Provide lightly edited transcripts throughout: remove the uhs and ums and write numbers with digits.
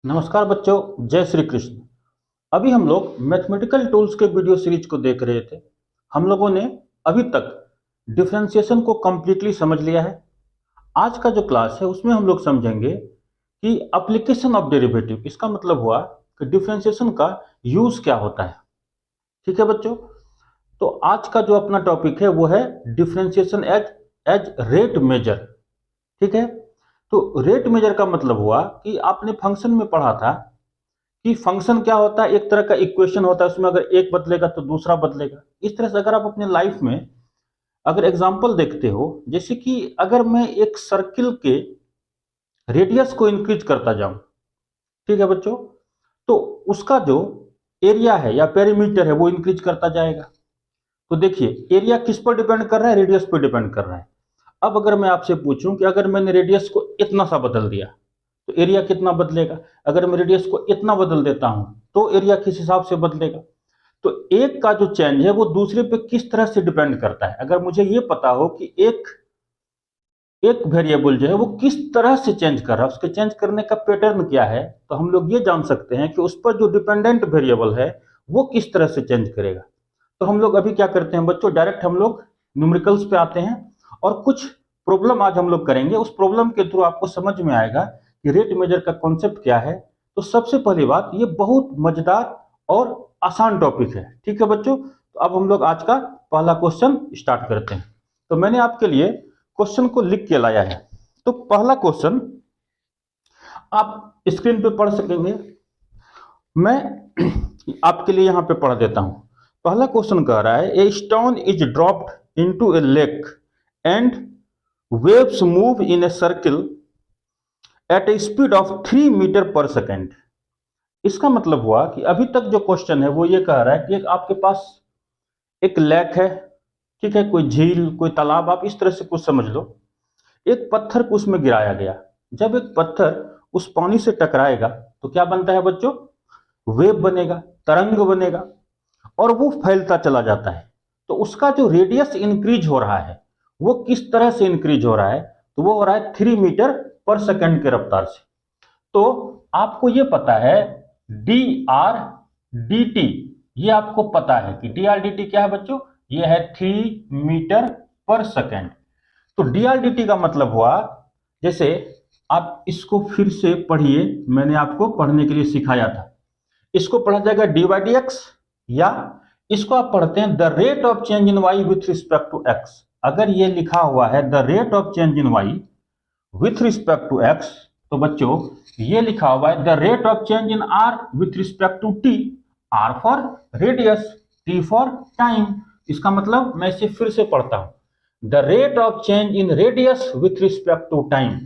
नमस्कार बच्चों, जय श्री कृष्ण। अभी हम लोग मैथमेटिकल टूल्स के वीडियो सीरीज को देख रहे थे। हम लोगों ने अभी तक डिफरेंशिएशन को कंप्लीटली समझ लिया है। आज का जो क्लास है उसमें हम लोग समझेंगे कि एप्लीकेशन ऑफ डेरिवेटिव। इसका मतलब हुआ कि डिफरेंशिएशन का यूज क्या होता है। ठीक है बच्चों, तो आज का जो अपना टॉपिक है वो है differentiation as as rate measure. ठीक है, तो रेट मेजर का मतलब हुआ कि आपने फंक्शन में पढ़ा था कि फंक्शन क्या होता है। एक तरह का इक्वेशन होता है, उसमें अगर एक बदलेगा तो दूसरा बदलेगा। इस तरह से अगर आप अपने लाइफ में अगर एग्जांपल देखते हो, जैसे कि अगर मैं एक सर्किल के रेडियस को इंक्रीज करता जाऊं, ठीक है बच्चों, तो उसका जो एरिया है या पेरीमीटर है वो इंक्रीज करता जाएगा। तो देखिए, एरिया किस पर डिपेंड कर रहा है? रेडियस पर डिपेंड कर रहा है। अब अगर मैं आपसे पूछूं कि अगर मैंने रेडियस को इतना सा बदल दिया तो एरिया कितना बदलेगा? अगर मैं रेडियस को इतना बदल देता हूं तो एरिया किस हिसाब से बदलेगा? तो एक का जो चेंज है वो दूसरे पे किस तरह से डिपेंड करता है। अगर मुझे ये पता हो कि एक एक वेरिएबल जो है वो किस तरह से चेंज कर रहा है, उसके चेंज करने का पैटर्न क्या है, तो हम लोग ये जान सकते हैं कि उस पर जो डिपेंडेंट वेरिएबल है वो किस तरह से चेंज करेगा। तो हम लोग अभी क्या करते हैं बच्चों, डायरेक्ट हम लोग न्यूमेरिकल्स पे आते हैं और कुछ प्रॉब्लम आज हम लोग करेंगे। उस प्रॉब्लम के थ्रू आपको समझ में आएगा कि रेट मेजर का कॉन्सेप्ट क्या है। तो सबसे पहली बात, ये बहुत मजेदार और आसान टॉपिक है। ठीक है बच्चों, तो अब हम लोग आज का पहला क्वेश्चन स्टार्ट करते हैं। तो मैंने आपके लिए क्वेश्चन को लिख के लाया है। तो पहला क्वेश्चन आप स्क्रीन पे पढ़ सकेंगे, मैं आपके लिए यहां पे पढ़ देता हूं। पहला क्वेश्चन कह रहा है, a stone is dropped into a lake and waves move in a circle at a speed of 3 metre per second. इसका मतलब हुआ कि अभी तक जो क्वेश्चन है वो ये कह रहा है कि एक आपके पास एक लेक है, ठीक है, कोई झील, कोई तालाब, आप इस तरह से कुछ समझ लो। एक पत्थर को उसमें गिराया गया। जब एक पत्थर उस पानी से टकराएगा तो क्या बनता है बच्चों? वेव बनेगा, तरंग बनेगा, और वो फैलता चला जाता है। तो उसका जो रेडियस इंक्रीज हो रहा है वो किस तरह से इंक्रीज हो रहा है? तो वो हो रहा है 3 मीटर पर सेकंड के रफ्तार से। तो आपको ये पता है डी आर डी टी, ये आपको पता है कि डी आर डी टी क्या है बच्चों? ये है 3 मीटर पर सेकंड। तो डी आर डी टी का मतलब हुआ, जैसे आप इसको फिर से पढ़िए, मैंने आपको पढ़ने के लिए सिखाया था। इसको पढ़ा जाएगा डी वाई डी एक्स, या इसको आप पढ़ते हैं the rate of change in y with respect to x. अगर ये लिखा हुआ है the rate of change in y with respect to x, तो बच्चों ये लिखा हुआ है the rate of change in r with respect to t. R for radius, t for time. इसका मतलब मैं इसे फिर से पढ़ता हूं, the rate of change in radius with respect to time.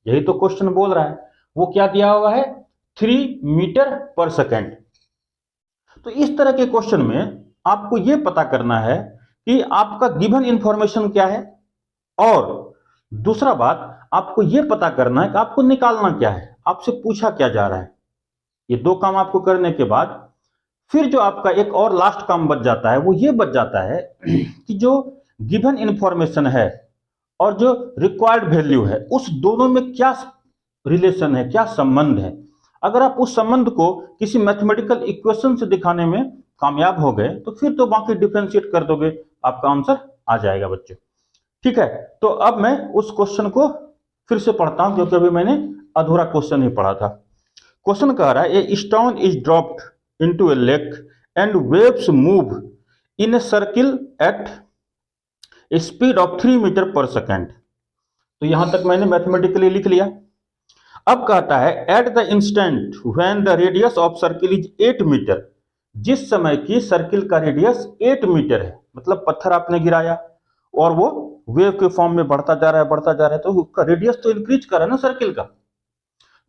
यही तो क्वेश्चन बोल रहा है। वो क्या दिया हुआ है? 3 मीटर पर सेकेंड। तो इस तरह के क्वेश्चन में आपको यह पता करना है कि आपका गिवन इंफॉर्मेशन क्या है, और दूसरा बात आपको यह पता करना है कि आपको निकालना क्या है, आपसे पूछा क्या जा रहा है। ये दो काम आपको करने के बाद फिर जो आपका एक और लास्ट काम बच जाता है वो ये बच जाता है कि जो गिवन इंफॉर्मेशन है और जो रिक्वायर्ड वैल्यू है उस दोनों में क्या रिलेशन है, क्या संबंध है। अगर आप उस संबंध को किसी मैथमेटिकल इक्वेशन से दिखाने में कामयाब हो गए तो फिर तो बाकी डिफरेंशिएट कर दोगे, आपका आंसर आ जाएगा बच्चों। ठीक है, तो अब मैं उस क्वेश्चन को फिर से पढ़ता हूं क्योंकि अभी मैंने अधूरा क्वेश्चन ही पढ़ा था। क्वेश्चन कह रहा है, a stone is dropped into a lake and waves move in a circle at a speed of 3 metre per second. तो यहां तक मैंने मैथमेटिकली लिख लिया। अब कहता है at the instant when the radius of circle is 8 metre. जिस समय की सर्किल का रेडियस 8 मीटर है, मतलब पत्थर आपने गिराया और वो वेव के फॉर्म में बढ़ता जा रहा है, बढ़ता जा रहा है, तो उसका रेडियस तो इंक्रीज कर रहा है ना सर्किल का।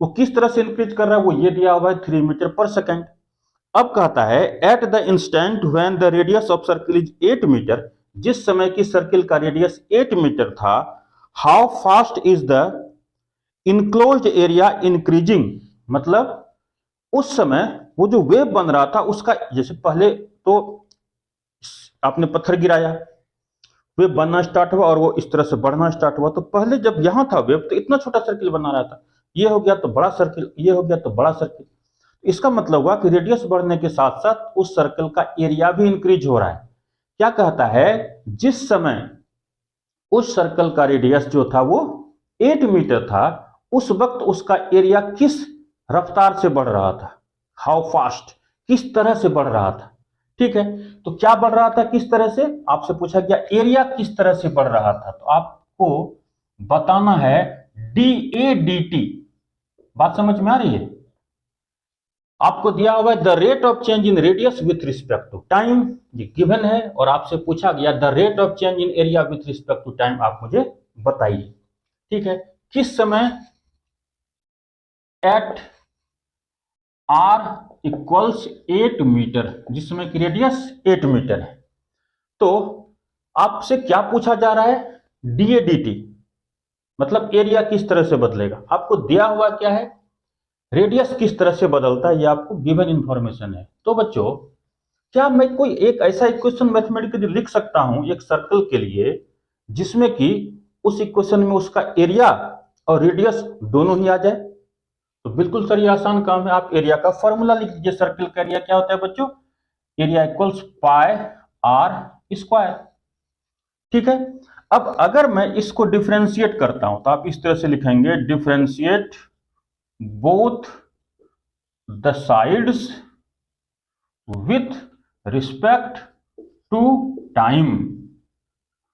वो किस तरह से इंक्रीज कर रहा है? वो ये दिया हुआ है 3 मीटर पर सेकेंड। अब कहता है at the instant when the radius of circle is 8 metre. जिस समय की सर्किल का रेडियस 8 मीटर था, how fast is the enclosed area increasing. मतलब उस समय वो जो वेव बन रहा था उसका, जैसे पहले तो आपने पत्थर गिराया, वेव बनना स्टार्ट हुआ और वो इस तरह से बढ़ना स्टार्ट हुआ। तो पहले जब यहां था वेव तो इतना छोटा सर्किल बना रहा था, ये हो गया तो बड़ा सर्किल, ये हो गया तो बड़ा सर्किल। इसका मतलब हुआ कि रेडियस बढ़ने के साथ साथ उस सर्कल का एरिया भी इंक्रीज हो रहा है। क्या कहता है, जिस समय उस सर्कल का रेडियस जो था वो 8 मीटर था, उस वक्त उसका एरिया किस रफ्तार से बढ़ रहा था, हाउ फास्ट, किस तरह से बढ़ रहा था। ठीक है, तो क्या बढ़ रहा था, किस तरह से, आपसे पूछा गया एरिया किस तरह से बढ़ रहा था, तो आपको बताना है डी ए डी टी। बात समझ में आ रही है? आपको दिया हुआ है the rate of change in radius with respect to time, ये गिवन है, और आपसे पूछा गया the rate of change in area with respect to time, आप मुझे बताइए। ठीक है, किस समय एट r इक्वल्स 8 मीटर, जिस समय की रेडियस 8 मीटर है, तो आपसे क्या पूछा जा रहा है, डी ए डी टी, मतलब एरिया किस तरह से बदलेगा। आपको दिया हुआ क्या है, रेडियस किस तरह से बदलता है, ये आपको गिवन इंफॉर्मेशन है। तो बच्चों, क्या मैं कोई एक ऐसा इक्वेशन मैथमेटिकली लिख सकता हूं एक सर्कल के लिए जिसमें कि उस इक्वेशन में उसका एरिया और रेडियस दोनों ही आ जाए? तो बिल्कुल सर, ये आसान काम है। आप एरिया का फॉर्मूला लिख लीजिए। सर्कल का एरिया क्या होता है बच्चों, area equals pi r square. ठीक है, अब अगर मैं इसको डिफरेंशिएट करता हूं तो आप इस तरह से लिखेंगे, differentiate both the sides with respect to time,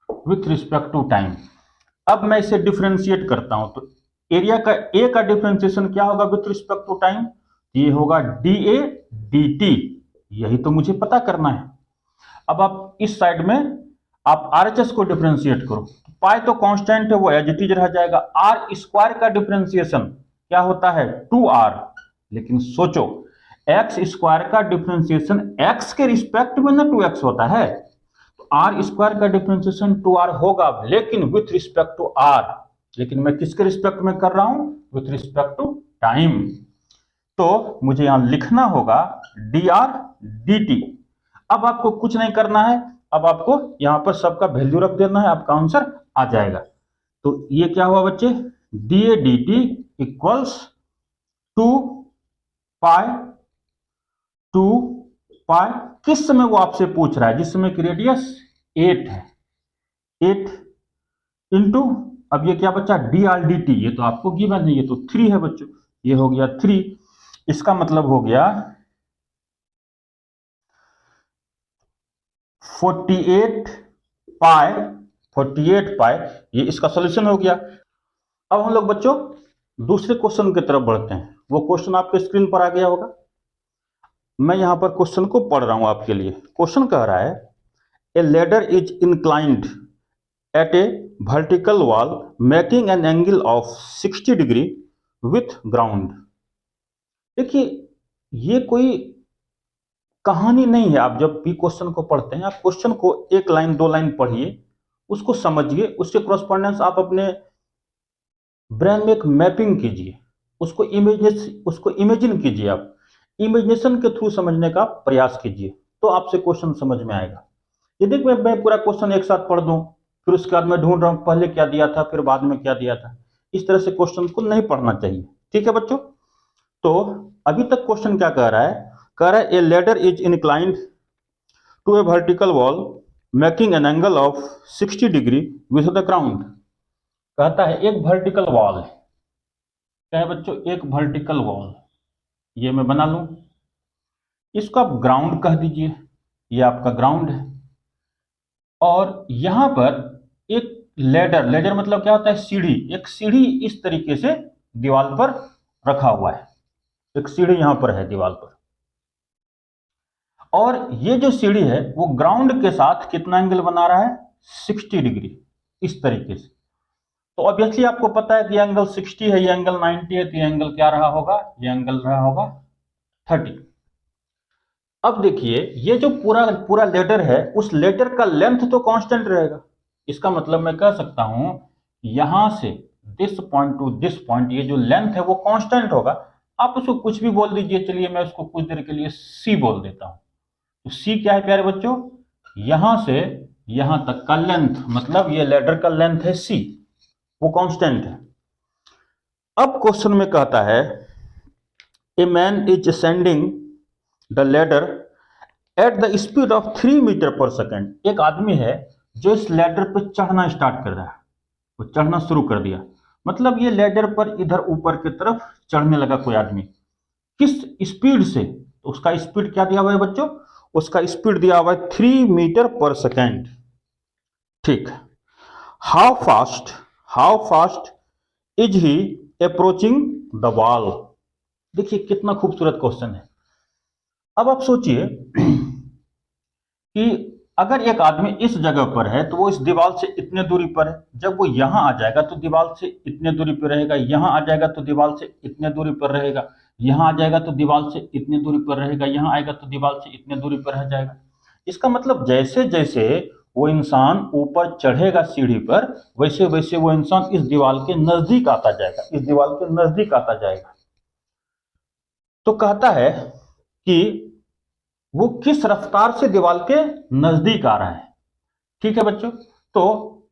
with respect to time. अब मैं इसे डिफरेंशिएट करता हूं तो एरिया का ए का डिफरेंशिएशन क्या होगा विथ रिस्पेक्ट टू टाइम, ये होगा डी ए डी टी। यही तो मुझे पता करना है। अब आप इस साइड में आप आरएचएस को डिफरेंशिएट करो, पाई तो कांस्टेंट है, वो एज इट इज रह जाएगा। आर स्क्वायर का डिफरेंशिएशन क्या होता है, 2r। लेकिन सोचो, एक्स स्क्वायर का डिफरेंशिएशन एक्स के रिस्पेक्ट में ना 2x होता है, तो आर स्क्वायर का डिफरेंशिएशन 2r होगा, लेकिन विथ रिस्पेक्ट टू r। लेकिन मैं किसके रिस्पेक्ट में कर रहा हूं, विथ रिस्पेक्ट टू टाइम। तो मुझे यहां लिखना होगा डी आर डी टी। अब आपको कुछ नहीं करना है, अब आपको यहां पर सबका वैल्यू रख देना है, आपका आंसर आ जाएगा। तो ये क्या हुआ बच्चे, D A D t equals 2 पाई 2 पाई, किस समय वो आपसे पूछ रहा है, जिस समय की रेडियस 8 है, 8 इंटू, अब ये क्या बच्चा, डी आर डी टी, ये तो आपको गिवन है, ये तो 3 है बच्चों, ये हो गया 3। इसका मतलब हो गया 48 पाई, 48 पाई, ये इसका सॉल्यूशन हो गया। अब हम लोग बच्चों दूसरे क्वेश्चन की तरफ बढ़ते हैं। वो क्वेश्चन आपके स्क्रीन पर आ गया होगा, मैं यहां पर क्वेश्चन को पढ़ रहा हूं आपके लिए। क्वेश्चन कह रहा है, a ladder is inclined at a vertical wall making an angle of 60 degree with ground. देखिए, ये कोई कहानी नहीं है। आप जब भी क्वेश्चन को पढ़ते हैं, आप क्वेश्चन को एक लाइन दो लाइन पढ़िए, उसको समझिए, उसके कॉरस्पॉन्डेंस आप अपने ब्रेन में एक मैपिंग कीजिए, उसको इमेजिन कीजिए, आप इमेजिनेशन के थ्रू समझने का प्रयास कीजिए, तो आपसे क्वेश्चन समझ में आएगा। यदि मैं पूरा क्वेश्चन एक साथ पढ़ दूं, फिर उसके बाद मैं ढूंढ रहा हूं पहले क्या दिया था फिर बाद में क्या दिया था, इस तरह से क्वेश्चन को नहीं पढ़ना चाहिए। ठीक है बच्चों, तो अभी तक क्वेश्चन क्या कह रहा है, a ladder is inclined to a vertical wall making an angle of 60 degree with the ground. कहता है एक वर्टिकल वॉल है, क्या है बच्चों, एक वर्टिकल वॉल, ये मैं बना लूं, इसको आप ग्राउंड कह दीजिए, ये आपका ग्राउंड है। और यहां पर एक लेडर, लेडर मतलब क्या होता है, सीढ़ी, एक सीढ़ी इस तरीके से दीवार पर रखा हुआ है, एक सीढ़ी यहां पर है दीवार पर, और ये जो सीढ़ी है वो ग्राउंड के साथ कितना एंगल बना रहा है, 60 डिग्री, इस तरीके से। तो ऑब्वियसली आपको पता है कि ये एंगल 60 है, ये एंगल 90 है, तो ये एंगल क्या रहा होगा, ये एंगल रहा होगा 30। अब देखिए, ये जो पूरा पूरा लेटर है, उस लेटर का लेंथ तो कांस्टेंट रहेगा। इसका मतलब मैं कह सकता हूं, यहां से this point two this point, ये जो लेंथ है वो कांस्टेंट होगा। आप उसको कुछ भी बोल दीजिए, चलिए मैं उसको कुछ देर के लिए सी बोल देता हूं। तो सी क्या है प्यारे बच्चों, यहां से यहां तक का लेंथ, मतलब ये लेटर का लेंथ है सी, वो कांस्टेंट है। अब क्वेश्चन में कहता है a man is ascending the ladder at the speed of 3 metre per second. एक आदमी है जो इस लैडर पर चढ़ना स्टार्ट कर रहा है, वो चढ़ना शुरू कर दिया, मतलब ये लैडर पर इधर ऊपर की तरफ चढ़ने लगा कोई आदमी। किस स्पीड से? तो उसका स्पीड क्या दिया हुआ है बच्चों? उसका स्पीड दिया हुआ है 3 मीटर पर सेकेंड। ठीक। How fast is he approaching the wall. देखिए कितना खूबसूरत क्वेश्चन है। अब आप सोचिए कि अगर एक आदमी इस जगह पर है तो वो इस दीवार से इतने दूरी पर है, जब वो यहां आ जाएगा तो दीवार से इतने दूरी पर रहेगा, यहां आ जाएगा तो दीवार से इतने दूरी पर रहेगा, यहां आ जाएगा तो दीवार से इतने दूरी पर रहेगा, यहां आएगा तो दीवार से इतने दूरी पर रह जाएगा। इसका मतलब जैसे जैसे वो इंसान ऊपर चढ़ेगा सीढ़ी पर, वैसे वैसे वो इंसान इस दीवार के नजदीक आता जाएगा, इस दीवार के नजदीक आता जाएगा। तो कहता है कि वो किस रफ्तार से दीवार के नजदीक आ रहा है। ठीक है बच्चों, तो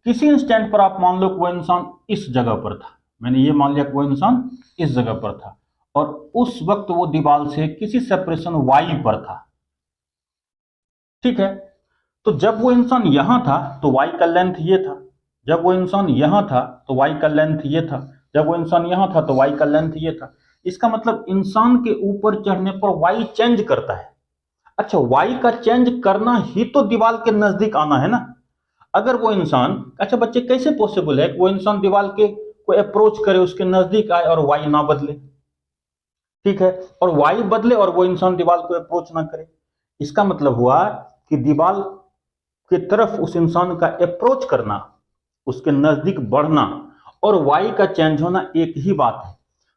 किसी इंस्टेंट पर आप मान लो कि वो इंसान इस जगह पर था, मैंने ये मान लिया कि वो इंसान इस जगह पर था और उस वक्त वो दीवार से किसी सेपरेशन y पर था। ठीक है, तो जब वो इंसान यहां था तो y का लेंथ ये था, जब वो इंसान यहां था तो y का लेंथ ये था, जब वो इंसान यहां था तो y का लेंथ ये था। इसका मतलब इंसान के ऊपर चढ़ने पर y चेंज करता है। अच्छा, y का चेंज करना ही तो दीवार के नजदीक आना है ना। अगर वो इंसान, अच्छा बच्चे कैसे पॉसिबल है कि वो इंसान दीवार के को अप्रोच करे, उसके नजदीक आए और y ना बदले? ठीक है, और y बदले और वो इंसान दीवार को अप्रोच ना करे। इसका मतलब हुआ कि दीवार की तरफ उस इंसान का अप्रोच करना, उसके नजदीक बढ़ना और y का चेंज होना एक ही बात है।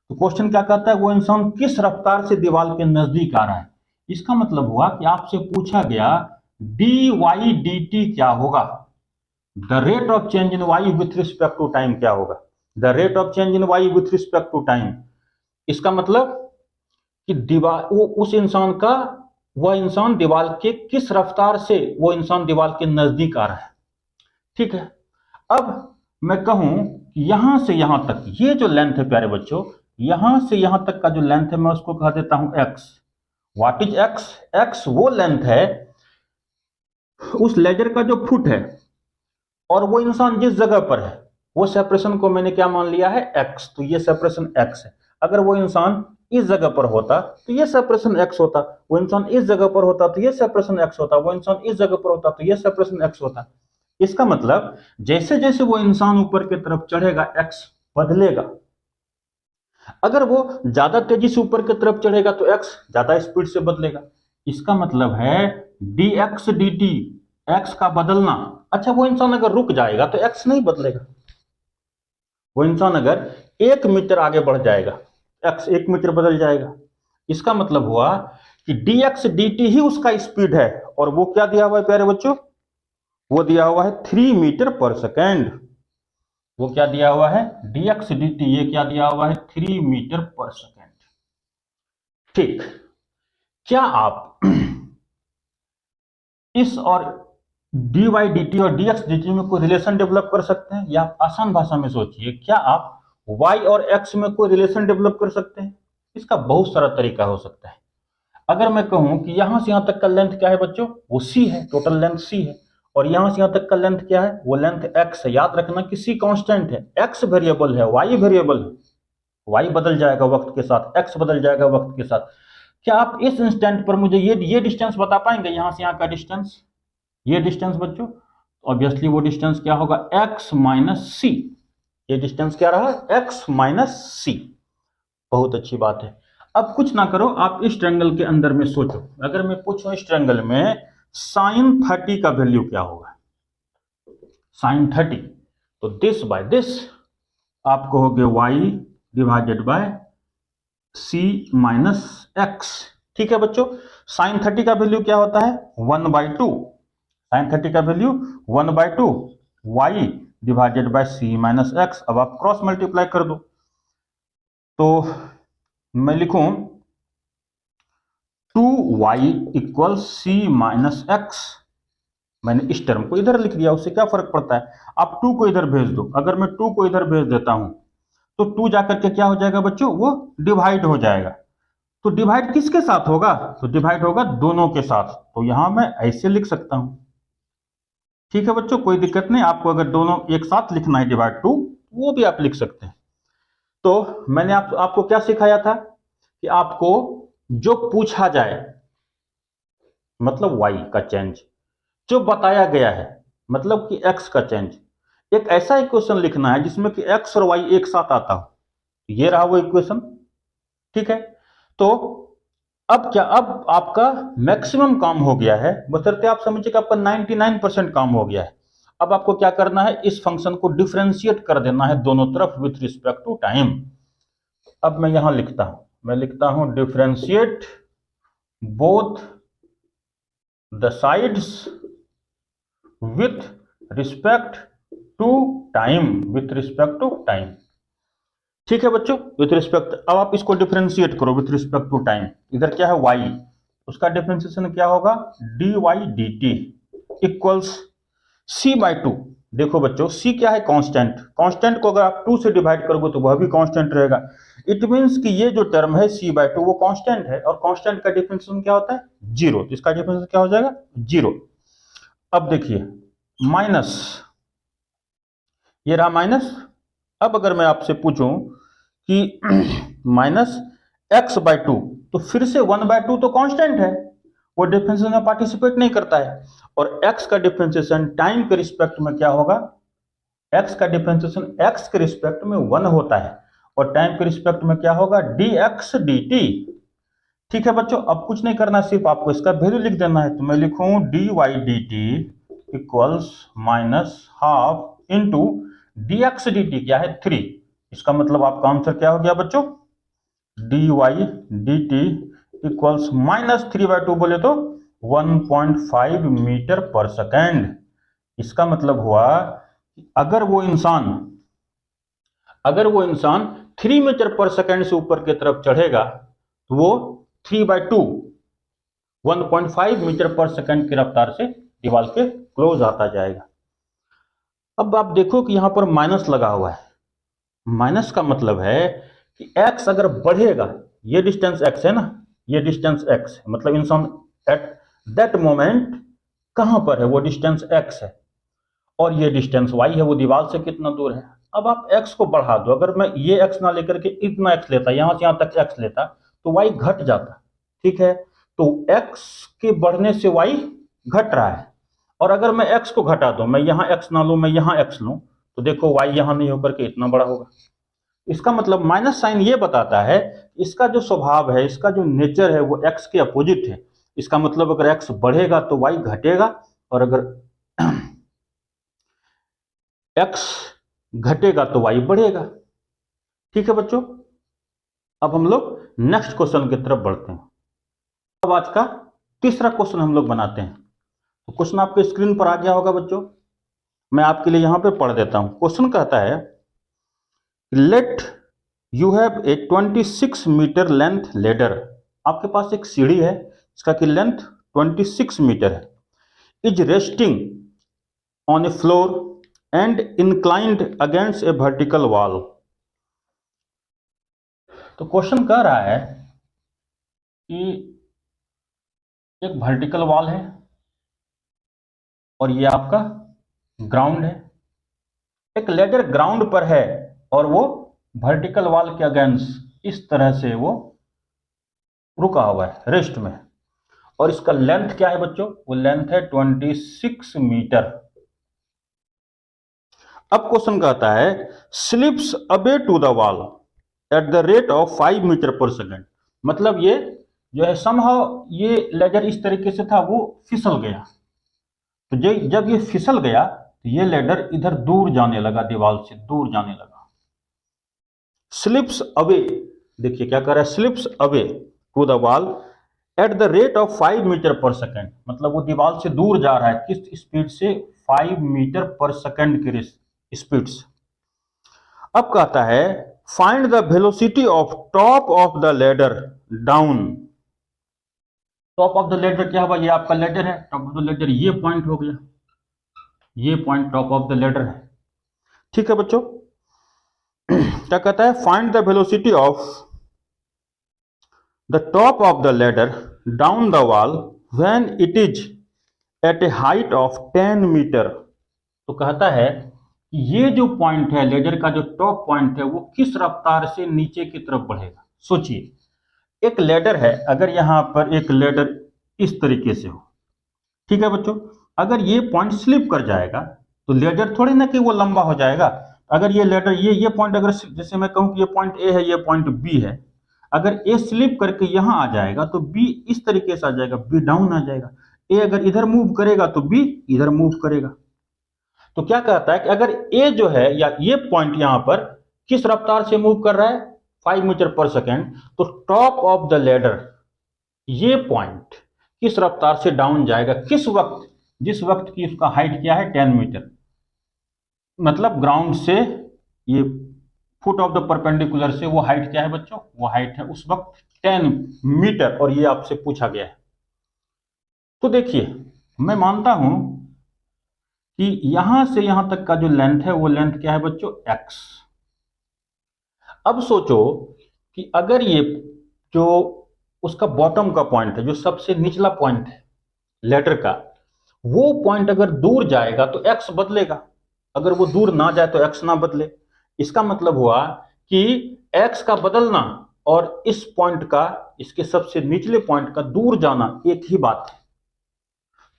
तो क्वेश्चन क्या कहता है? वो इंसान किस रफ्तार से दीवार के नजदीक आ रहा है। इसका मतलब हुआ कि आपसे पूछा गया dy dt क्या होगा, the rate of change in y with respect to time क्या होगा, the rate of change in y with respect to time. इसका मतलब कि दीवार, वो उस इंसान का, वह इंसान दीवार के किस रफ्तार से वो इंसान दीवार के नजदीक आ रहा है। ठीक है, अब मैं कहूं कि यहां से यहां तक ये जो लेंथ है प्यारे बच्चों, यहां से यहां तक का जो लेंथ है मैं उसको कह देता हूं x। What is x? x वो लेंथ है उस लेजर का जो फुट है, और वो इंसान जिस जगह पर है वो सेपरेशन को मैंने क्या मान लिया है? x। तो ये सेपरेशन x है। अगर वो इंसान इस जगह पर होता तो ये सेपरेशन x होता, वो इंसान इस जगह पर होता तो ये सेपरेशन x होता, वो इंसान इस जगह पर होता तो ये सेपरेशन x होता। इसका मतलब जैसे जैसे वो इंसान ऊपर की तरफ चढ़ेगा x बदलेगा। अगर वो ज्यादा तेजी से ऊपर की तरफ चढ़ेगा तो x ज्यादा स्पीड से बदलेगा। इसका मतलब है dx dt, x का बदलना। अच्छा, वो इंसान अगर रुक जाएगा तो x नहीं बदलेगा। वो इंसान अगर 1 मीटर आगे बढ़ जाएगा, x 1 मीटर बदल जाएगा। इसका मतलब हुआ कि dx dt ही उसका स्पीड है, और वो क्या दिया हुआ है प्यारे बच्चों? वो दिया हुआ है 3 मीटर पर सेकेंड। वो क्या दिया हुआ है? dx dt, ये क्या दिया हुआ है? 3 मीटर पर सेकेंड। ठीक, क्या आप इस और dy dt और dx dt में कोई रिलेशन डेवलप कर सकते हैं? या आप आसान भाषा में सोचिए, क्या आप y और x में कोई रिलेशन डेवलप कर सकते हैं? इसका बहुत सारा तरीका हो सकता है। अगर मैं कहूं कि यहां से यहां तक का लेंथ क्या है बच्चों? वो c है, टोटल लेंथ c है, और यहां से यहां तक का लेंथ क्या है? वो लेंथ x है। याद रखना कि c कांस्टेंट है, x वेरिएबल है, y वेरिएबल है। y बदल जाएगा वक्त के साथ, x बदल जाएगा वक्त के साथ। क्या आप इस इंस्टेंट पर मुझे ये डिस्टेंस बता पाएंगे, यहां से यहां का डिस्टेंस, ये डिस्टेंस बच्चों? ऑब्वियसली वो डिस्टेंस क्या होगा? x माइनस सी। ये डिस्टेंस क्या रहा? x माइनस सी। बहुत अच्छी बात है। अब कुछ ना करो, आप इस ट्रायंगल के अंदर में सोचो। अगर मैं पूछूं इस ट्रायंगल में साइन 30 का वैल्यू क्या होगा, साइन 30, तो दिस बाय दिस आप कहोगे y divided by c minus x। ठीक है बच्चों, साइन 30 का वैल्यू क्या होता है? 1/2। साइन 30 का value 1/2 y divided by c minus x। अब आप क्रॉस मल्टीप्लाई कर दो, तो मैं लिखूं 2y equal c minus x। मैंने इस टर्म को इधर लिख दिया, उससे क्या फर्क पड़ता है? आप 2 को इधर भेज दो। अगर मैं 2 को इधर भेज देता हूं तो 2 जाकर के क्या हो जाएगा बच्चों, वो डिवाइड हो जाएगा। तो डिवाइड किसके साथ होगा, तो डिवाइड होगा दोनों के साथ। तो यहां मैं ऐसे लिख सकता हूं। ठीक है बच्चों, कोई दिक्कत नहीं, आपको अगर दोनों एक साथ लिखना है डिवाइड 2, वो भी आप लिख सकते हैं। तो मैंने आपको क्या सिखाया था कि आपको जो पूछा जाए, मतलब y का चेंज, जो बताया गया है मतलब कि x का चेंज, एक ऐसा इक्वेशन लिखना है जिसमें कि x और y एक साथ आता हो। ये रहा वो इक्वेशन। ठीक है, तो अब क्या, अब आपका मैक्सिमम काम हो गया है, बशर्ते आप समझिए कि आपका 99% काम हो गया है। अब आपको क्या करना है, इस फंक्शन को डिफरेंशिएट कर देना है दोनों तरफ विथ रिस्पेक्ट टू टाइम। अब मैं यहां लिखता हूं, मैं लिखता हूं differentiate both the sides with respect to time, with respect to time. ठीक है बच्चों, विथ रिस्पेक्ट, अब आप इसको डिफरेंशिएट करो विथ रिस्पेक्ट टू टाइम। इधर क्या है y, उसका डिफरेंशिएशन क्या होगा, dy dt इक्वल्स c/2। देखो बच्चों, c क्या है, कांस्टेंट। कांस्टेंट को अगर आप 2 से डिवाइड करोगे तो वह भी कांस्टेंट रहेगा। इट मींस कि ये जो टर्म है c/2 वो कांस्टेंट है, और कांस्टेंट का डिफरेंशिएशन क्या होता है, 0। तो इसका डिफरेंशिएशन क्या हो जाएगा, 0। अब देखिए माइनस, ये रहा माइनस। अब अगर मैं आपसे पूछूं कि माइनस x/2, तो फिर से 1/2 तो कांस्टेंट है, वो डिफरेंशिएशन में पार्टिसिपेट नहीं करता है। और x का डिफरेंशिएशन टाइम के रिस्पेक्ट में क्या होगा, x का डिफरेंशिएशन x के रिस्पेक्ट में 1 होता है, और टाइम के रिस्पेक्ट में क्या होगा, dx dt। ठीक है बच्चों, अब कुछ नहीं करना, सिर्फ आपको इसका वैल्यू लिख देना है। तो मैं लिखूं dy dt equals minus half into dx dt क्या है, 3। इसका मतलब आपका आंसर क्या हो गया बच्चों, dy dt इक्वल्स माइनस 3/2, बोले तो 1.5 मीटर पर सेकेंड। इसका मतलब हुआ अगर वो इंसान 3 मीटर पर सेकेंड से ऊपर की तरफ चढ़ेगा तो वो 3/2 1.5 मीटर पर सेकेंड की रफ्तार से दीवार के क्लोज आता जाएगा। अब आप देखो कि यहां पर माइनस लगा हुआ है। माइनस का मतलब है कि x अगर बढ़ेगा, ये डिस्टेंस x है ना, ये डिस्टेंस x है, मतलब इंसान एट दैट मोमेंट कहां पर है, वो डिस्टेंस x है, और ये डिस्टेंस y है, वो दीवार से कितना दूर है। अब आप x को बढ़ा दो, अगर मैं ये x ना लेकर के इतना x लेता, यहां से यहां तक x लेता, तो y घट जाता। ठीक है, तो x के बढ़ने से y घट रहा है, और अगर मैं x को घटा दूं, मैं यहां x ना लूं, मैं यहां x लूं, तो देखो y यहां नहीं होकर के इतना बड़ा होगा। इसका मतलब माइनस साइन ये बताता है इसका जो स्वभाव है, इसका जो नेचर है वो x के अपोजिट है। इसका मतलब अगर x बढ़ेगा तो y घटेगा, और अगर x घटेगा तो y बढ़ेगा। ठीक है बच्चों, अब हम लोग नेक्स्ट क्वेश्चन की तरफ बढ़ते हैं। अब आज का तीसरा क्वेश्चन हम लोग बनाते हैं। तो क्वेश्चन आपके स्क्रीन पर आ गया होगा बच्चों, मैं आपके लिए यहां पे पढ़ देता हूं। क्वेश्चन कहता है, let you have a 26 metre length ladder. आपके पास एक सीढ़ी है, इसका की लेंथ 26 मीटर है, is resting on a floor and inclined against a vertical wall. तो क्वेश्चन कह रहा है कि एक वर्टिकल वॉल है और ये आपका ग्राउंड है। एक लेडर ग्राउंड पर है और वो वर्टिकल वॉल के अगेंस्ट इस तरह से वो रुका हुआ है, रेस्ट में। और इसका लेंथ क्या है बच्चों, वो लेंथ है 26 मीटर। अब क्वेश्चन कहता है, slips away to the wall at the rate of 5 metre per second. मतलब ये जो है समहाउ ये लेडर इस तरीके से था, वो फिसल गया। तो जब ये फिसल गया तो ये लेडर इधर दूर जाने लगा, दीवार से दूर जाने लगा। स्लिप्स अवे, देखिए क्या कर रहा है, slips away to the wall at the rate of 5 metre per second. मतलब वो दीवार से दूर जा रहा है, किस स्पीड से, 5 मीटर पर सेकेंड की स्पीड से। अब कहता है, find the velocity of top of the ladder down. Top of the ladder क्या हुआ, ये आपका लेडर है, टॉप ऑफ द लेडर ये पॉइंट हो गया, ये point top of the ladder है। ठीक है बच्चों, क्या कहता है, find the velocity of the top of the ladder down the wall when it is at a height of 10 metre. तो कहता है कि ये जो पॉइंट है, लेडर का जो टॉप पॉइंट है, वो किस रफ्तार से नीचे की तरफ बढ़ेगा। सोचिए, एक लेडर है, अगर यहां पर एक लेडर इस तरीके से हो, ठीक है बच्चों, अगर ये पॉइंट स्लिप कर जाएगा तो लेडर थोड़ी ना कि वो लंबा हो जाएगा। अगर ये लेडर ये पॉइंट, अगर जैसे मैं कहूं कि ये पॉइंट ए है, ये पॉइंट बी है, अगर ए स्लिप करके यहां आ जाएगा तो बी इस तरीके से आ जाएगा, बी डाउन आ जाएगा। ए अगर इधर मूव करेगा तो बी इधर मूव करेगा। तो क्या कहता है कि अगर ए जो है या ये पॉइंट यहां पर किस रफ्तार से मूव कर रहा है, 5 मीटर पर सेकेंड, तो टॉप ऑफ द लेडर ये पॉइंट किस रफ्तार से डाउन जाएगा, किस वक्त, जिस वक्त की उसका हाइट क्या है, 10 मीटर। मतलब ग्राउंड से ये फुट ऑफ द परपेंडिकुलर से वो हाइट क्या है बच्चों, वो हाइट है उस वक्त 10 मीटर, और ये आपसे पूछा गया है। तो देखिए, मैं मानता हूं कि यहां से यहां तक का जो लेंथ है, वो लेंथ क्या है बच्चों, x। अब सोचो कि अगर ये जो उसका बॉटम का पॉइंट है, जो सबसे निचला पॉइंट है लेडर का, वो पॉइंट अगर दूर जाएगा तो x बदलेगा, अगर वो दूर ना जाए तो x ना बदले। इसका मतलब हुआ कि x का बदलना और इस पॉइंट का, इसके सबसे निचले पॉइंट का दूर जाना एक ही बात है।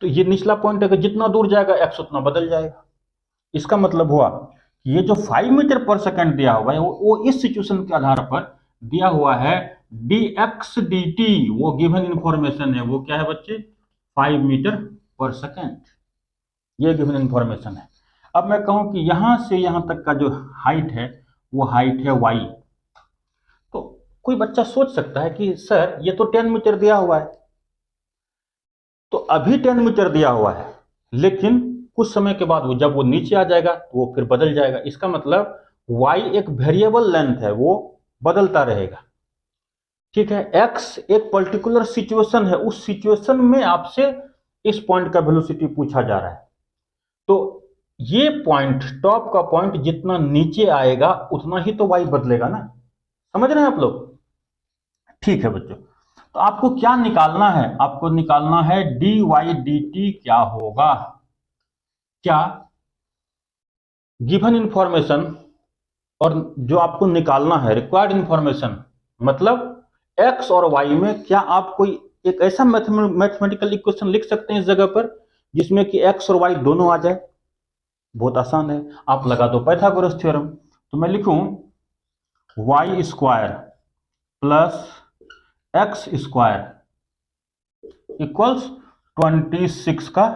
तो ये निचला पॉइंट अगर जितना दूर जाएगा x उतना बदल जाएगा। इसका मतलब हुआ कि ये जो 5 मीटर पर सेकंड दिया हुआ है, वो इस सिचुएशन के आधार पर दिया हुआ है dx dt, वो गिवन इंफॉर्मेशन है, वो क्या है बच्चे, 5 मीटर पर सेकंड, ये गिवन इंफॉर्मेशन है। अब मैं कहूं कि यहां से यहां तक का जो हाइट है, वो हाइट है y। तो कोई बच्चा सोच सकता है कि सर ये तो 10 मीटर दिया हुआ है, तो अभी 10 मीटर दिया हुआ है, लेकिन कुछ समय के बाद जब वो नीचे आ जाएगा तो वो फिर बदल जाएगा। इसका मतलब y एक वेरिएबल लेंथ है, वो बदलता रहेगा, ठीक है। x एक पर्टिकुलर सिचुएशन है, उस सिचुएशन में आपसे इस पॉइंट का वेलोसिटी पूछा जा रहा है। तो ये पॉइंट, टॉप का पॉइंट जितना नीचे आएगा उतना ही तो y बदलेगा ना, समझ रहे हैं आप लोग। ठीक है बच्चों, तो आपको क्या निकालना है, आपको निकालना है dy dt क्या होगा। क्या गिवन इंफॉर्मेशन और जो आपको निकालना है रिक्वायर्ड इंफॉर्मेशन, मतलब x और y में क्या आप कोई एक ऐसा मैथमेटिकल इक्वेशन लिख सकते हैं इस जगह पर जिसमें कि x और y दोनों आ जाए। बहुत आसान है, आप लगा दो पाइथागोरस थ्योरम। तो मैं लिखूं y square plus x square equals 26 का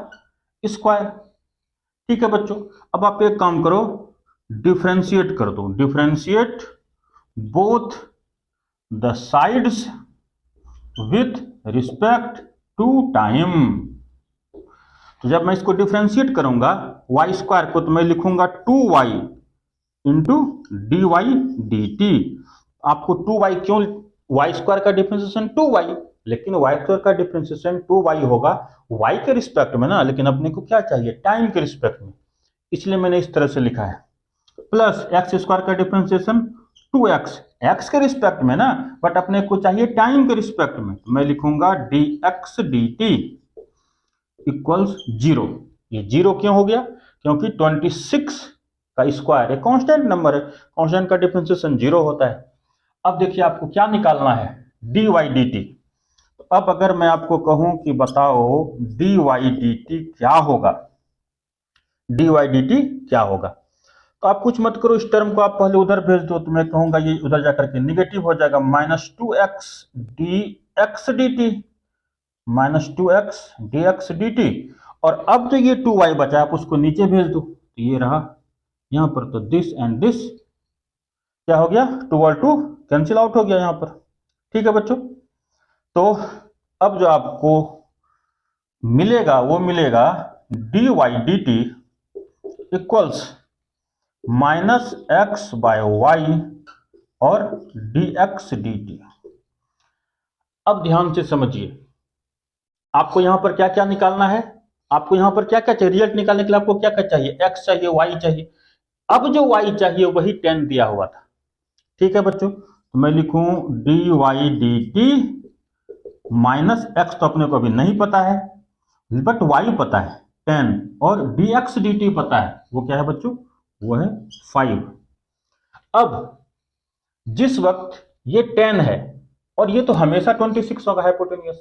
स्क्वायर। ठीक है बच्चों, अब आप एक काम करो, डिफरेंशिएट कर दो, differentiate both the sides with respect to time. तो जब मैं इसको डिफरेंशिएट करूंगा y स्क्वायर को, तो मैं लिखूंगा 2y into d y d t. आपको 2y क्यों, y स्क्वायर का डिफरेंशिएशन 2y, लेकिन y स्क्वायर का डिफरेंशिएशन 2y होगा y के रिस्पेक्ट में ना, लेकिन अपने को क्या चाहिए, टाइम के रिस्पेक्ट में, इसलिए मैंने इस तरह से लिखा है। प्लस एक्स स्क्वायर का डिफरेंशिएशन 2x, x के रिस्पेक्ट में ना, बट अपने को चाहिए टाइम के रिस्पेक्ट में, तो मैं लिखूंगा dx dt इक्वल्स 0। ये 0 क्यों हो गया, क्योंकि 26 का स्क्वायर एक कांस्टेंट नंबर है, कांस्टेंट का डिफरेंशिएशन 0 होता है। अब देखिए आपको क्या निकालना है, dy dt। तो अब अगर मैं आपको कहूं कि बताओ dy dt क्या होगा, dy dt क्या होगा, तो आप कुछ मत करो, इस टर्म को आप पहले उधर भेज दो, तो मैं कहूंगा ये उधर जाकर के निगेटिव हो जाएगा, -2x dx dt, -2x dx dt। और अब जो ये 2y बचा आप उसको नीचे भेज दो, तो ये रहा यहां पर, तो दिस एंड दिस क्या हो गया, 2 और 2 कैंसिल आउट हो गया यहां पर। ठीक है बच्चों, तो अब जो आपको मिलेगा वो मिलेगा dy dt equals -x by y और dx dt। अब ध्यान से समझिए, आपको यहां पर क्या क्या निकालना है, आपको यहां पर क्या क्या चाहिए, रिजल्ट निकालने के लिए आपको क्या क्या चाहिए, x चाहिए, y चाहिए। अब जो y चाहिए वही 10 दिया हुआ था, ठीक है बच्चों, तो मैं लिखूं dy dt माइनस एक्स तो अपने को अभी नहीं पता है, बट y पता है 10, और dx dt पता है, वो क्या है बच्चों, वो है 5। अब जिस वक्त ये 10 है और ये तो हमेशा 26 होगा हाइपोटेन्यूस,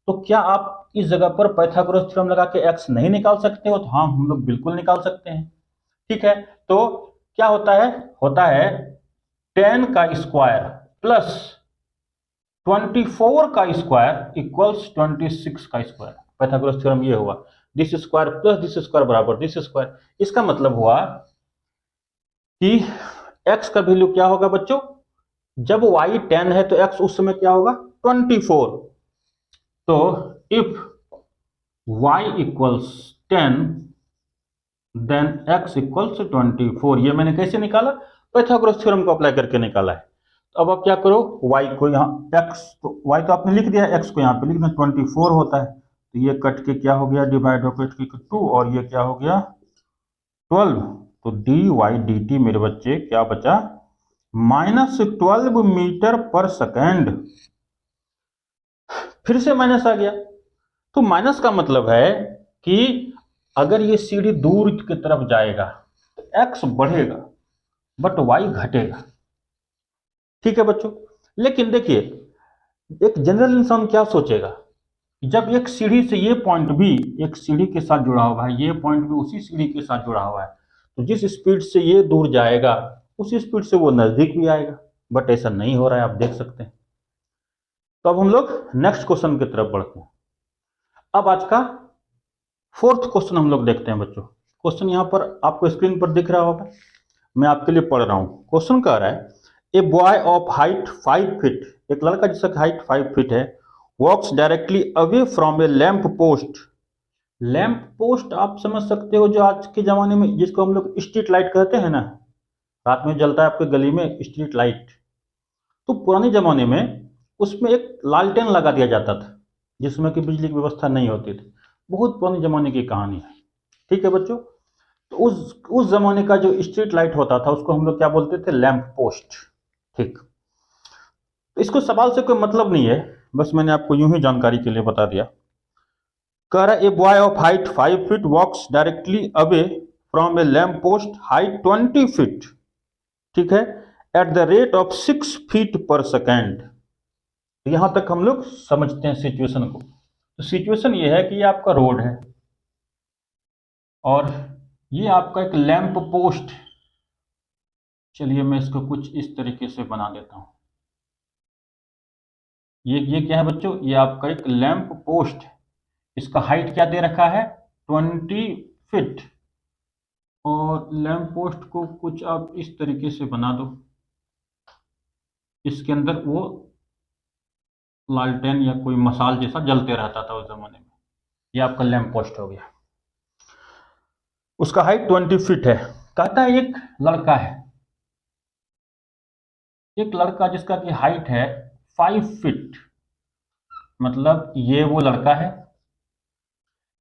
तो क्या आप इस जगह पर पाइथागोरस थ्योरम लगा के x नहीं निकाल सकते हो? तो हाँ, हम लोग बिल्कुल निकाल सकते हैं। ठीक है, तो क्या होता है 10 का स्क्वायर प्लस 24 का स्क्वायर इक्वल्स 26 का स्क्वायर। पाइथागोरस थ्योरम ये हुआ, this square plus this square बराबर दिस स्क्वायर। इसका मतलब हुआ कि x का वैल्यू क्या होगा बच्चों, जब y 10 है तो x उस समय क्या होगा 24। तो if y equals 10 then x equals 24। ये मैंने कैसे निकाला, पाइथागोरस थ्योरम को अप्लाई करके निकाला है। तो अब आप क्या करो, y को यहाँ x तो y तो आपने लिख दिया है, x को यहाँ पे लिख दें, 24 होता है, तो ये कट के क्या हो गया, डिवाइड होकर 2, और ये क्या हो गया 12। तो dy dt मेरे बच्चे क्या बचा, -12 मीटर पर सेकेंड। फिर से माइनस आ गया, तो माइनस का मतलब है कि अगर ये सीढ़ी दूर की तरफ जाएगा तो x बढ़ेगा बट y घटेगा। ठीक है बच्चों, लेकिन देखिए एक जनरल इंसान क्या सोचेगा, जब एक सीढ़ी से ये पॉइंट भी एक सीढ़ी के साथ जुड़ा हुआ है, ये पॉइंट भी उसी सीढ़ी के साथ जुड़ा हुआ है, तो जिस स्पीड से ये दूर जाएगा उसी स्पीड से वो नजदीक भी आएगा, बट ऐसा नहीं हो रहा है, आप देख सकते हैं। तो अब हम लोग नेक्स्ट क्वेश्चन की तरफ बढ़ते हैं। अब आज का फोर्थ क्वेश्चन हम लोग देखते हैं बच्चों। क्वेश्चन यहाँ पर आपको स्क्रीन पर दिख रहा होगा, मैं आपके लिए पढ़ रहा हूँ। क्वेश्चन कह रहा है a boy of height 5 feet, एक लड़का जिसका हाइट 5 फीट है, walks directly away from a lamp post. Lamp post आप समझ सकते हो, जो आज के जमाने में जिसको हम लोग स्ट्रीट लाइट कहते हैं ना, रात में जलता है आपके गली में स्ट्रीट लाइट, तो पुराने जमाने में उसमें एक लालटेन लगा दिया जाता था जिसमें कि बिजली की व्यवस्था नहीं होती थी। बहुत पुराने जमाने की कहानी है। ठीक है बच्चों, तो उस जमाने का जो स्ट्रीट लाइट होता था उसको हम लोग क्या बोलते थे, लैंप पोस्ट। ठीक, तो इसको सवाल से कोई मतलब नहीं है, बस मैंने आपको यूं ही जानकारी के लिए बता दिया। कह रहा a boy of height 5 feet walks directly away from a lamp post height 20 feet, ठीक है, at the rate of 6 feet per second. यहां तक हम लोग समझते हैं सिचुएशन को। तो सिचुएशन ये है कि ये आपका रोड है और ये आपका एक लैंप पोस्ट। चलिए मैं इसको कुछ इस तरीके से बना देता हूं। ये क्या है बच्चों, ये आपका एक लैंप पोस्ट, इसका हाइट क्या दे रखा है 20 फीट, और लैंप पोस्ट को कुछ आप इस तरीके से बना दो, इसके अंदर वो लालटेन या कोई मसाल जैसा जलते रहता था उस जमाने में। ये आपका लैंप पोस्ट हो गया, उसका हाइट 20 फीट है। कहता है एक लड़का है, एक लड़का जिसका की हाइट है 5 फीट, मतलब ये वो लड़का है,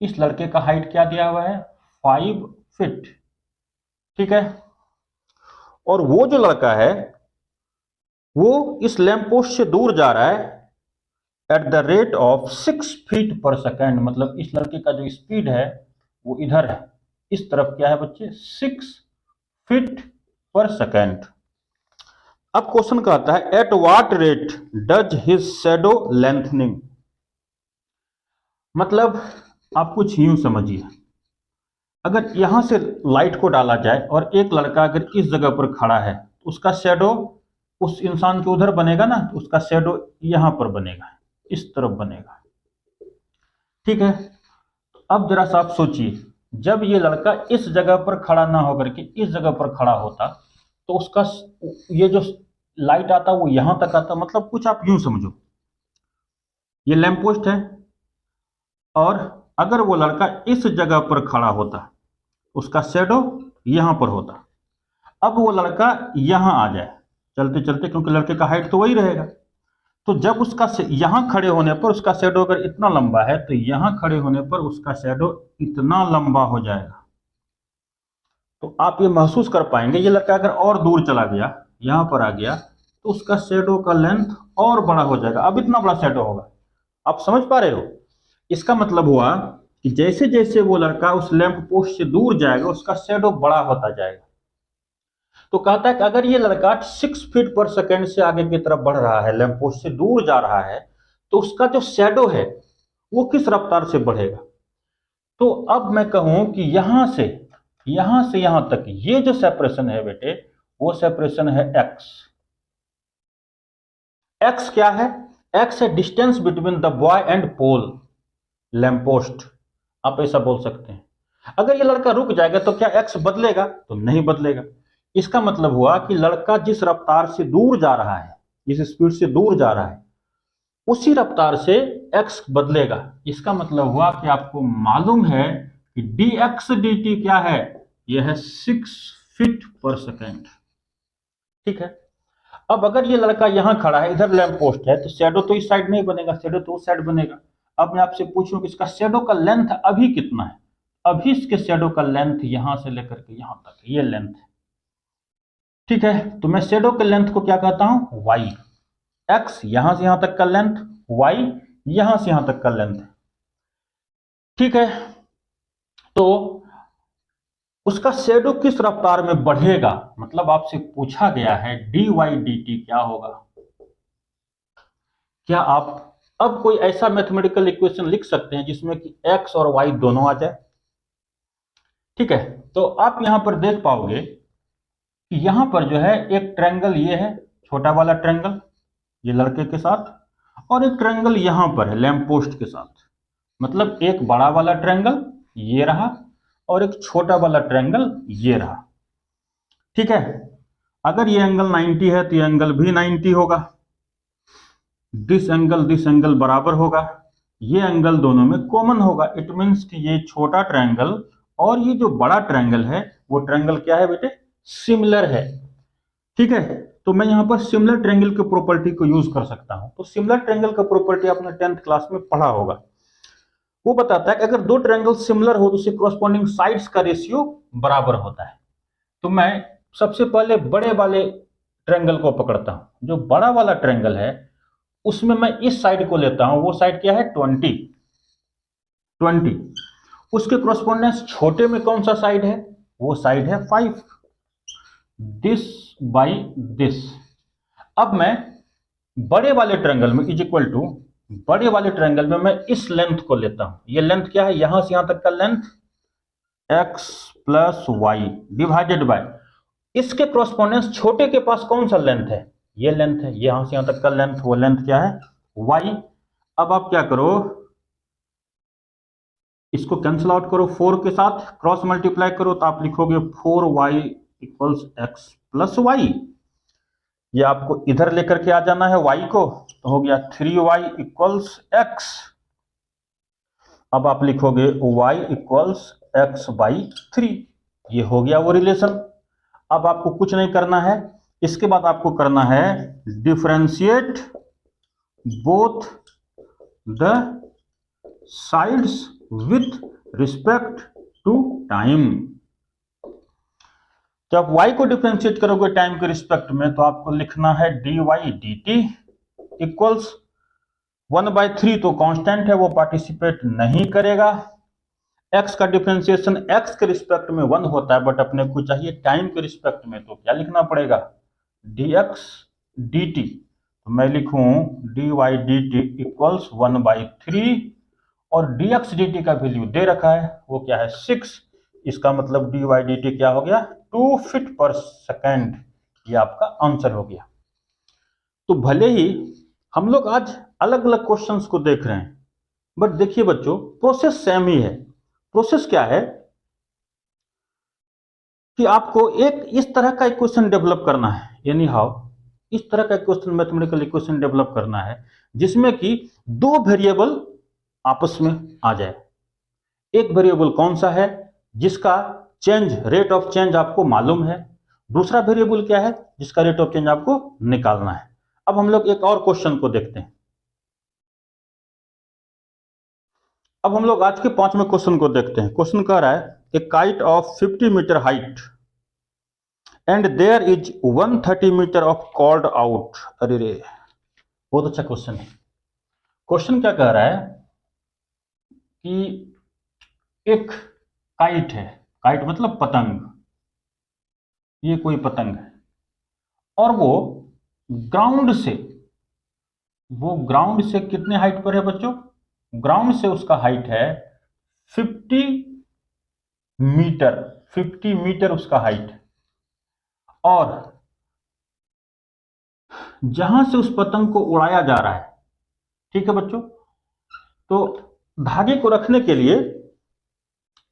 इस लड़के का हाइट क्या दिया हुआ है 5 फीट। ठीक है, और वो जो लड़का है वो इस लैंप पोस्ट से दूर जा रहा है at the rate of 6 feet per second, मतलब इस लड़के का जो स्पीड है वो इधर है, इस तरफ क्या है बच्चे 6 फीट पर सेकेंड। अब क्वेश्चन कहता है at what rate does his shadow lengthening. मतलब आप कुछ यूं समझिए, अगर यहां से लाइट को डाला जाए और एक लड़का अगर इस जगह पर खड़ा है, उसका शैडो उस इंसान के उधर बनेगा ना, तो उसका शैडो यहां पर बनेगा, इस तरफ बनेगा। ठीक है, अब जरा सा आप सोचिए, जब ये लड़का इस जगह पर खड़ा ना होकर के इस जगह पर खड़ा होता तो उसका ये जो लाइट आता वो यहां तक आता। मतलब कुछ आप यूं समझो, ये लैंप पोस्ट है और अगर वो लड़का इस जगह पर खड़ा होता उसका शैडो यहां पर होता। अब वो लड़का यहां आ जाए चलते चलते, क्योंकि लड़के का हाइट तो वही रहेगा, तो जब उसका यहां खड़े होने पर उसका शैडो अगर इतना लंबा है तो यहां खड़े होने पर उसका शैडो इतना लंबा हो जाएगा। तो आप ये महसूस कर पाएंगे, ये लड़का अगर और दूर चला गया, यहां पर आ गया, तो उसका शैडो का लेंथ और बड़ा हो जाएगा। अब इतना बड़ा शैडो होगा, आप समझ पा रहे हो? इसका मतलब हुआ कि जैसे जैसे वो लड़का उस लैंप पोस्ट से दूर जाएगा उसका शैडो बड़ा होता जाएगा। तो कहता है कि अगर ये लड़का 6 फीट पर सेकेंड से आगे की तरफ बढ़ रहा है, लैंप पोस्ट से दूर जा रहा है, तो उसका जो शैडो है वो किस रफ्तार से बढ़ेगा? तो अब मैं कहूं कि यहां से यहां तक ये जो सेपरेशन है बेटे, वो सेपरेशन है एक्स। एक्स क्या है? एक्स है distance between the boy and pole, lamp post, आप ऐसा बोल सकते हैं। अगर ये लड़का रुक जाएगा तो क्या एक्स बदलेगा? तो नहीं बदलेगा। इसका मतलब हुआ कि लड़का जिस रफ्तार से दूर जा रहा है, जिस स्पीड से दूर जा रहा है, उसी रफ्तार से एक्स बदलेगा। इसका मतलब हुआ कि आपको मालूम है कि डी एक्स डी टी क्या है? यह है 6 फीट पर सेकेंड। ठीक है। अब अगर ये लड़का यहां खड़ा है, इधर लैंप पोस्ट है, तो शैडो तो इस साइड नहीं बनेगा, शैडो तो उस साइड बनेगा। अब मैं आपसे पूछूं कि इसका शैडो का लेंथ अभी कितना है? अभी इसके शैडो का लेंथ यहां से लेकर के यहां तक, ये लेंथ है। ठीक है, तो मैं शैडो के लेंथ को क्या कहता हूं? वाई। एक्स यहां से यहां तक का लेंथ, वाई यहां से यहां तक का लेंथ। ठीक है, तो उसका शैडो किस रफ्तार में बढ़ेगा? मतलब आपसे पूछा गया है डी वाई डी टी क्या होगा। क्या आप अब कोई ऐसा मैथमेटिकल इक्वेशन लिख सकते हैं जिसमें कि एक्स और वाई दोनों आ जाए? ठीक है, तो आप यहां पर देख पाओगे कि यहां पर जो है एक ट्रायंगल ये है, छोटा वाला ट्रायंगल ये लड़के के साथ, और एक ट्रायंगल यहां पर है लैंप पोस्ट के साथ। मतलब एक बड़ा वाला ट्रायंगल ये रहा और एक छोटा वाला ट्रायंगल ये रहा। ठीक है, अगर ये एंगल 90 है तो ये एंगल भी 90 होगा, दिस एंगल बराबर होगा, ये एंगल दोनों में कॉमन होगा। इट मीन्स कि ये छोटा ट्रायंगल और ये जो बड़ा ट्रायंगल है वो ट्रायंगल क्या है बेटे? सिमिलर है। ठीक है, तो मैं यहां पर सिमिलर ट्रायंगल की प्रॉपर्टी को यूज कर सकता हूं। तो सिमिलर ट्रायंगल का प्रॉपर्टी आपने 10th क्लास में पढ़ा होगा। वो बताता है कि अगर दो ट्रायंगल सिमिलर हो तो उससे कॉरस्पॉन्डिंग साइड्स का रेशियो बराबर होता है। तो मैं सबसे पहले बड़े वाले ट्रायंगल को पकड़ता हूं। जो बड़ा वाला ट्रायंगल है उसमें मैं इस साइड को लेता हूं। वो साइड क्या है? 20। उसके कॉरस्पॉन्डेंस छोटे में कौन सा साइड है? वो साइड है 5, दिस बाई दिस। अब मैं बड़े वाले ट्रायंगल में इज इक्वल टू, बड़े वाले ट्रायंगल में मैं इस लेंथ को लेता हूं। ये लेंथ क्या है? यहां से यहां तक का length x plus y divided by इसके कॉरस्पॉन्डेंस छोटे के पास कौन सा लेंथ है? ये लेंथ है, यहां से यहां तक का लेंथ, वो लेंथ क्या है? y। अब आप क्या करो, इसको कैंसिल आउट करो 4 के साथ, क्रॉस मल्टीप्लाई करो तो आप लिखोगे 4y equals x plus Y. ये आपको इधर लेकर के आ जाना है y को, तो हो गया 3y इक्वल्स x। अब आप लिखोगे y इक्वल्स x बाई 3। ये हो गया वो रिलेशन। अब आपको कुछ नहीं करना है, इसके बाद आपको करना है differentiate both the sides with respect to time. जब y को डिफरेंशिएट करोगे टाइम के रिस्पेक्ट में तो आपको लिखना है dy dt इक्वल्स 1/3। तो कांस्टेंट है, वो पार्टिसिपेट नहीं करेगा। x का डिफरेंशिएशन x के रिस्पेक्ट में 1 होता है, बट अपने को चाहिए टाइम के रिस्पेक्ट में, तो क्या लिखना पड़ेगा? dx dt। तो मैं लिखूं dy dt इक्वल्स 1/3 और dx dt का वैल्यू दे रखा है, वो क्या है? 6। इसका मतलब dy dt क्या हो गया? 2 फीट पर सेकेंड। ये आपका आंसर हो गया। तो भले ही हम लोग आज अलग अलग क्वेश्चंस को देख रहे हैं, बट देखिए बच्चों, प्रोसेस सेम ही है। प्रोसेस क्या है कि आपको एक इस तरह का इक्वेशन डेवलप करना है, यानी हाउ, इस तरह का इक्वेशन, मैथमेटिकल इक्वेशन डेवलप करना है जिसमें कि दो वेरिएबल आपस में आ जाए। एक वेरिएबल कौन सा है? जिसका चेंज, रेट ऑफ चेंज आपको मालूम है। दूसरा वेरिएबल क्या है? जिसका रेट ऑफ चेंज आपको निकालना है। अब हम लोग एक और क्वेश्चन को देखते हैं। अब हम लोग आज के 5वें क्वेश्चन को देखते हैं। क्वेश्चन कह रहा है a kite of 50 metre height and there is 130 metre of cord out. अरे रे, बहुत अच्छा क्वेश्चन है। क्वेश्चन क्या कह रहा है कि एक काइट है, काइट मतलब पतंग, ये कोई पतंग है और ग्राउंड से कितने हाइट पर है बच्चों? ग्राउंड से उसका हाइट है 50 मीटर, 50 मीटर उसका हाइट है। और जहां से उस पतंग को उड़ाया जा रहा है, ठीक है बच्चों, तो धागे को रखने के लिए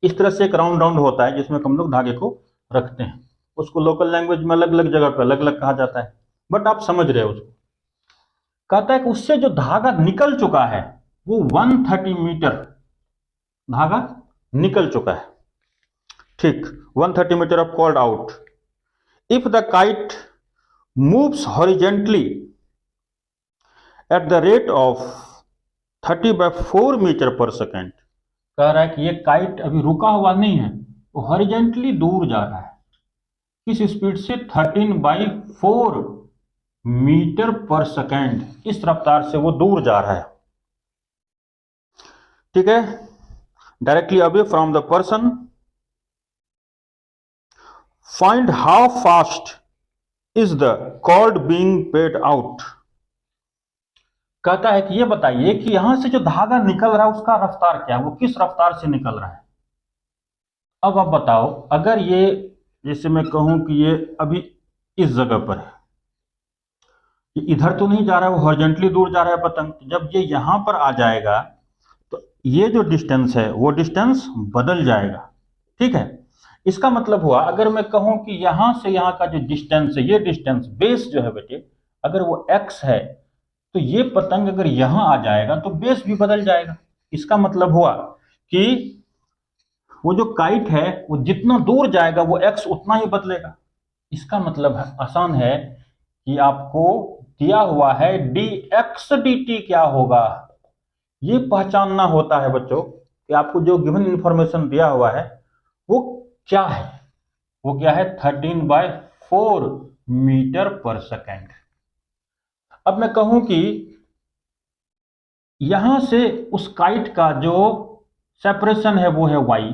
इस तरह से एक राउंड होता है जिसमें हम लोग धागे को रखते हैं। उसको लोकल लैंग्वेज में अलग अलग जगह पर अलग अलग कहा जाता है, बट आप समझ रहे हो उसको। कहता है कि उससे जो धागा निकल चुका है वो 130 मीटर धागा निकल चुका है, ठीक, 130 metre of cord out. If the kite moves horizontally at the rate of 30/4 metre per second. कह रहा है कि ये काइट अभी रुका हुआ नहीं है, वो हॉरिजेंटली दूर जा रहा है। किस स्पीड से? 13/4 मीटर पर सेकेंड, इस रफ्तार से वो दूर जा रहा है, ठीक है, directly away from the person. Find how fast is the called being paid out. कहता है कि ये बताइए कि यहां से जो धागा निकल रहा है उसका रफ्तार क्या है, वो किस रफ्तार से निकल रहा है। अब आप बताओ, अगर ये, जैसे मैं कहूं कि ये अभी इस जगह पर है, ये इधर तो नहीं जा रहा है, वो हॉरिजॉन्टली दूर जा रहा है पतंग, जब ये यहां पर आ जाएगा तो ये जो डिस्टेंस है वो डिस्टेंस बदल जाएगा, ठीक है। इसका मतलब हुआ, अगर मैं कहूं कि यहां से यहां का जो डिस्टेंस है, ये डिस्टेंस बेस जो है बेटे, अगर वो x है तो ये पतंग अगर यहां आ जाएगा तो बेस भी बदल जाएगा। इसका मतलब हुआ कि वो जो काइट है वो जितना दूर जाएगा वो x उतना ही बदलेगा। इसका मतलब है, आसान है कि आपको दिया हुआ है dx dt क्या होगा, ये पहचानना होता है बच्चों कि आपको जो गिवन इंफॉर्मेशन दिया हुआ है वो क्या है। वो क्या है? 13/4 मीटर पर सेकेंड। अब मैं कहूं कि यहां से उस काइट का जो सेपरेशन है वो है y,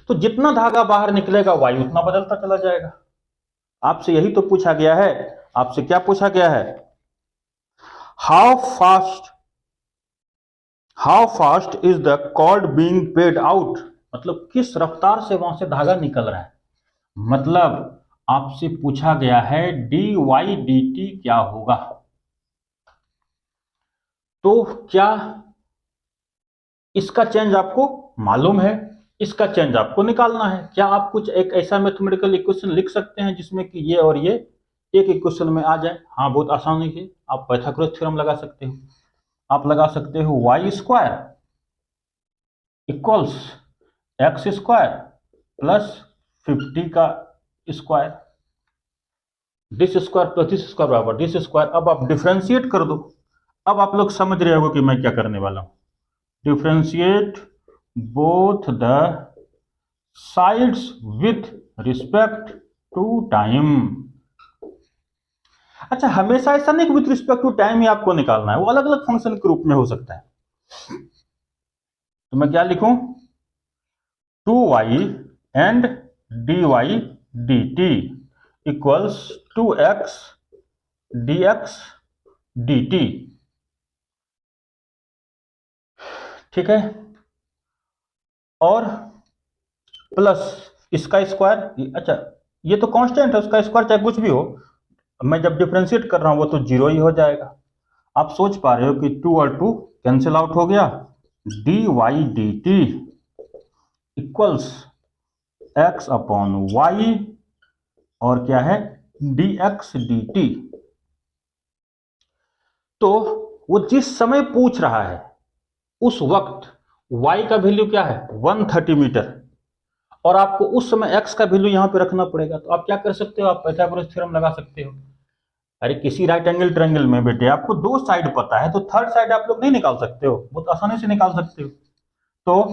तो जितना धागा बाहर निकलेगा y उतना बदलता चला जाएगा। आपसे यही तो पूछा गया है। आपसे क्या पूछा गया है? How fast is the cord being paid out, मतलब किस रफ्तार से वहां से धागा निकल रहा है। मतलब आपसे पूछा गया है dy dt क्या होगा। तो क्या इसका चेंज आपको मालूम है? इसका चेंज आपको निकालना है। क्या आप कुछ एक ऐसा मैथमेटिकल इक्वेशन लिख सकते हैं जिसमें कि ये और ये एक इक्वेशन में आ जाए? हाँ, बहुत आसानी से आप पाइथागोरस थ्योरम लगा सकते हो। आप लगा सकते हो y square equals x square plus 50 का square, this square plus this square बराबर दिस स्क्वायर। अब आप डिफ्रेंशिएट कर दो। अब आप लोग समझ रहे हो कि मैं क्या करने वाला हूं। Differentiate both the sides with respect to time. अच्छा, हमेशा ऐसा नहीं कि विथ रिस्पेक्ट टू टाइम ही आपको निकालना है, वो अलग अलग फंक्शन के रूप में हो सकता है। तो मैं क्या लिखूं? 2y and dy dt equals 2x dx dt, ठीक है, और प्लस इसका स्क्वायर। अच्छा, ये तो कांस्टेंट है, उसका स्क्वायर चाहे कुछ भी हो, मैं जब डिफरेंशिएट कर रहा हूं वो तो जीरो ही हो जाएगा। आप सोच पा रहे हो कि 2 और 2 कैंसिल आउट हो गया, dy dt equals x upon y और क्या है dx dt। तो वो जिस समय पूछ रहा है उस वक्त y का वैल्यू क्या है? 130 मीटर, और आपको उस समय x का वैल्यू यहां पे रखना पड़ेगा। तो आप क्या कर सकते हो? आप पाइथागोरस थ्योरम लगा सकते हो। अरे किसी राइट एंगल ट्रायंगल में बेटे आपको दो साइड पता है तो थर्ड साइड आप लोग नहीं निकाल सकते हो? बहुत आसानी से निकाल सकते हो। तो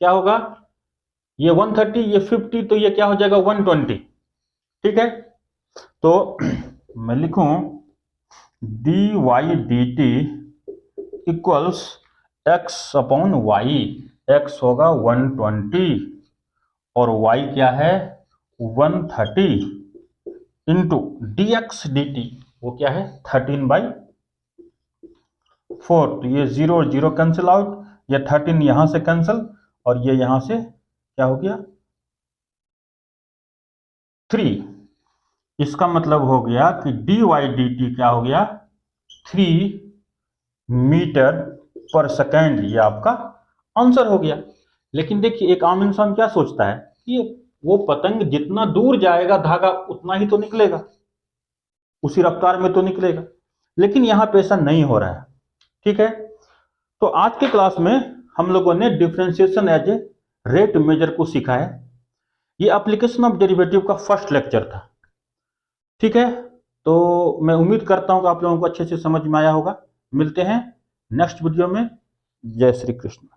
क्या होगा? ये 130, ये 50, तो ये क्या हो जाएगा 120। ठीक है, तो मैं लिखूं d y d t equals x upon y. X होगा 120 और वाई क्या है 130 into d x d t, वो क्या है 13/4। तो ये 0 और 0 कैंसिल आउट, ये 13 यहां से कैंसिल और ये यहां से क्या हो गया 3। इसका मतलब हो गया कि डी वाई डी टी क्या हो गया 3 मीटर पर सेकेंड। ये आपका आंसर हो गया। लेकिन देखिए एक आम इंसान क्या सोचता है कि वो पतंग जितना दूर जाएगा धागा उतना ही तो निकलेगा, उसी रफ्तार में तो निकलेगा, लेकिन यहां पे ऐसा नहीं हो रहा है। ठीक है, तो आज के क्लास में हम लोगों ने differentiation as a rate measure को सीखा है। ये एप्लीकेशन ऑफ डेरिवेटिव का फर्स्ट लेक्चर था। ठीक है, तो मैं उम्मीद करता हूं कि आप लोगों को अच्छे से समझ में आया होगा। मिलते हैं नेक्स्ट वीडियो में। जय श्री कृष्ण।